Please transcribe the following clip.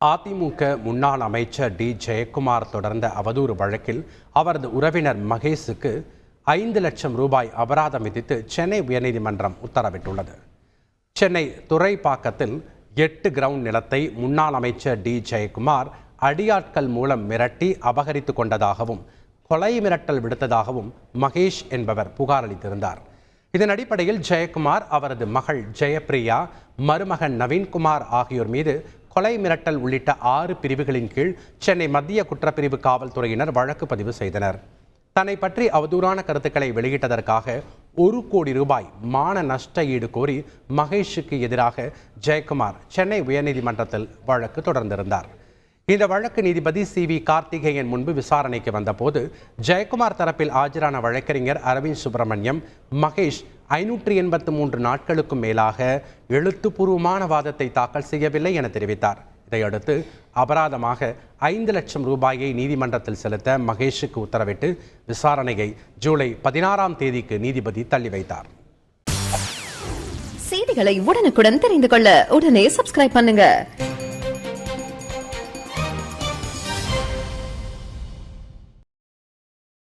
அதிமுக முன்னாள் அமைச்சர் டி ஜெயக்குமார் தொடர்ந்த அவதூறு வழக்கில் அவரது உறவினர் மகேஷுக்கு 5 லட்சம் ரூபாய் அபராதம் விதித்து சென்னை உயர்நீதிமன்றம் உத்தரவிட்டுள்ளது. சென்னை துறைப்பாக்கத்தில் 8 கிரவுண்ட் நிலத்தை முன்னாள் அமைச்சர் டி ஜெயக்குமார் அடியாட்கள் மூலம் மிரட்டி அபகரித்து கொண்டதாகவும் கொலை மிரட்டல் விடுத்ததாகவும் மகேஷ் என்பவர் புகார் அளித்திருந்தார். இதன் அடிப்படையில் ஜெயக்குமார், அவரது மகள் ஜெயப்பிரியா, மருமகன் நவீன்குமார் ஆகியோர் மீது கொலை மிரட்டல் உள்ளிட்ட 6 பிரிவுகளின் கீழ் சென்னை மத்திய குற்றப்பிரிவு காவல்துறையினர் வழக்கு பதிவு செய்தனர். தன்னை பற்றி அவதூறான கருத்துக்களை வெளியிட்டதற்காக 1 கோடி ரூபாய் மான நஷ்ட ஈடு கோரி மகேஷுக்கு எதிராக ஜெயக்குமார் சென்னை உயர்நீதிமன்றத்தில் வழக்கு தொடர்ந்திருந்தார். இந்த வழக்கு நீதிபதி CV கார்த்திகேயன் முன்பு விசாரணைக்கு வந்தபோது ஜெயக்குமார் தரப்பில் ஆஜரான வழக்கறிஞர் அரவிந்த் சுப்பிரமணியம், மகேஷ் 583 நாட்களுக்கும் மேலாக எழுத்துப்பூர்வமான வாதத்தை தாக்கல் செய்யவில்லை என தெரிவித்தார். இதையடுத்து அபராதமாக 5 லட்சம் ரூபாயை நீதிமன்றத்தில் செலுத்த மகேஷுக்கு உத்தரவிட்டு விசாரணையை ஜூலை 16ஆம் தேதிக்கு நீதிபதி தள்ளி வைத்தார். செய்திகளை உடனுக்குடன் தெரிந்து கொள்ள உடனே சப்ஸ்கிரைப் பண்ணுங்க.